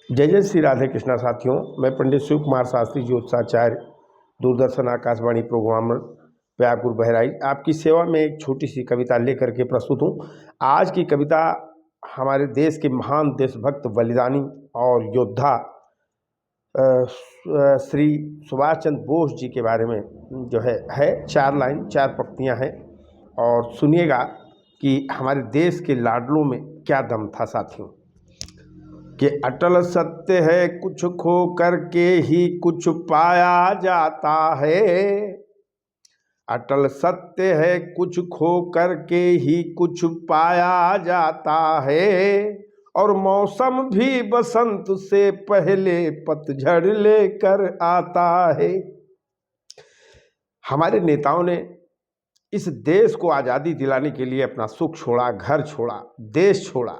जय जय श्री राधे कृष्णा साथियों। मैं पंडित शिव कुमार शास्त्री ज्योतिषाचार्य, दूरदर्शन आकाशवाणी प्रोग्राम व्याकुल बहराइच आपकी सेवा में एक छोटी सी कविता लेकर के प्रस्तुत हूँ। आज की कविता हमारे देश के महान देशभक्त बलिदानी और योद्धा श्री सुभाष चंद्र बोस जी के बारे में जो है 4 लाइन 4 पंक्तियाँ हैं और सुनिएगा कि हमारे देश के लाडलों में क्या दम था साथियों। कि अटल सत्य है कुछ खो करके ही कुछ पाया जाता है। अटल सत्य है कुछ खो करके ही कुछ पाया जाता है। और मौसम भी बसंत से पहले पतझड़ लेकर आता है। हमारे नेताओं ने इस देश को आज़ादी दिलाने के लिए अपना सुख छोड़ा, घर छोड़ा, देश छोड़ा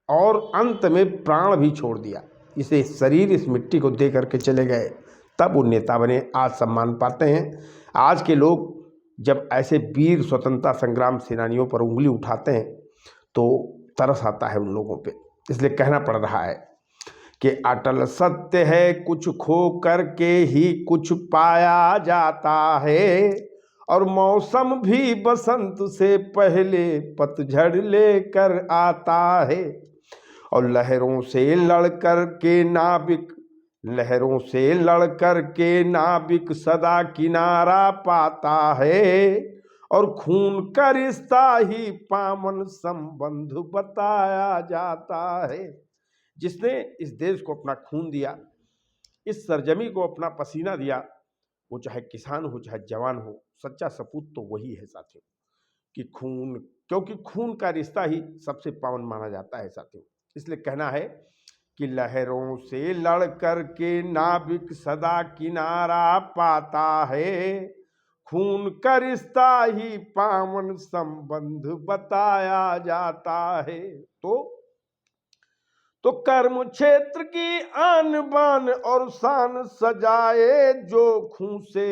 और अंत में प्राण भी छोड़ दिया। इसे शरीर इस मिट्टी को दे करके चले गए, तब वो नेता बने, आज सम्मान पाते हैं। आज के लोग जब ऐसे वीर स्वतंत्रता संग्राम सेनानियों पर उंगली उठाते हैं तो तरस आता है उन लोगों पे, इसलिए कहना पड़ रहा है कि अटल सत्य है कुछ खो करके ही कुछ पाया जाता है। और मौसम भी बसंत से पहले पतझड़ लेकर आता है। और लहरों से लड़कर के नाविक, लहरों से लड़कर के नाविक सदा किनारा पाता है। और खून का रिश्ता ही पावन संबंध बताया जाता है। जिसने इस देश को अपना खून दिया, इस सरजमी को अपना पसीना दिया, वो चाहे किसान हो चाहे जवान हो, सच्चा सपूत तो वही है साथियों। कि खून, क्योंकि खून का रिश्ता ही सबसे पावन माना जाता है साथियों। इसलिए कहना है कि लहरों से लड़ कर के नाविक सदा किनारा पाता है। खून का रिश्ता ही पावन संबंध बताया जाता है। तो कर्म क्षेत्र की आन बान और शान सजाए जो खून से।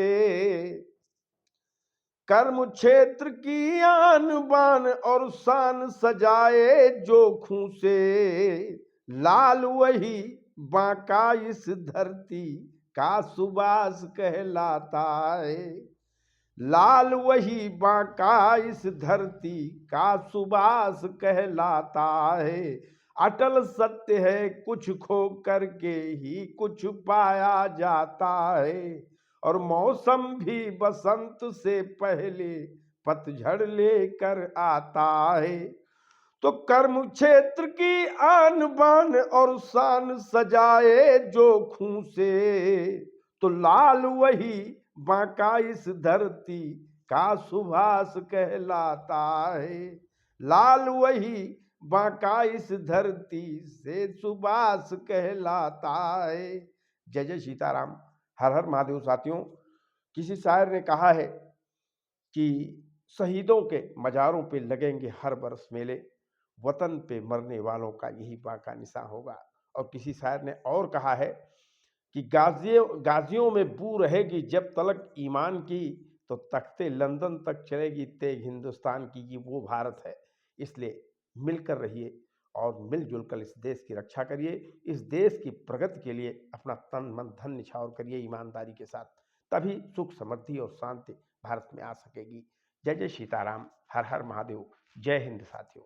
कर्म क्षेत्र की आन बान और शान सजाए जो खून से। लाल वही बांका इस धरती का सुबास कहलाता है। लाल वही बांका इस धरती का सुबास कहलाता है। अटल सत्य है कुछ खो करके ही कुछ पाया जाता है। और मौसम भी बसंत से पहले पतझड़ लेकर आता है। तो कर्म क्षेत्र की आन बान और शान सजाए जो खून से। तो लाल वही बांका इस धरती का सुभाष कहलाता है। लाल वही बांका इस धरती से सुभाष कहलाता है। जय जय सीताराम, हर हर महादेव साथियों। किसी शायर ने कहा है कि शहीदों के मज़ारों पे लगेंगे हर बरस मेले, वतन पे मरने वालों का यही बांका निशान होगा। और किसी शायर ने और कहा है कि गाजियों में बू रहेगी जब तलक ईमान की, तो तख्ते लंदन तक चलेगी तेग हिंदुस्तान की। ये वो भारत है। इसलिए मिलकर रहिए और मिलजुल कर इस देश की रक्षा करिए। इस देश की प्रगति के लिए अपना तन मन धन निछावर करिए ईमानदारी के साथ, तभी सुख समृद्धि और शांति भारत में आ सकेगी। जय जय सीताराम, हर हर महादेव, जय हिंद साथियों।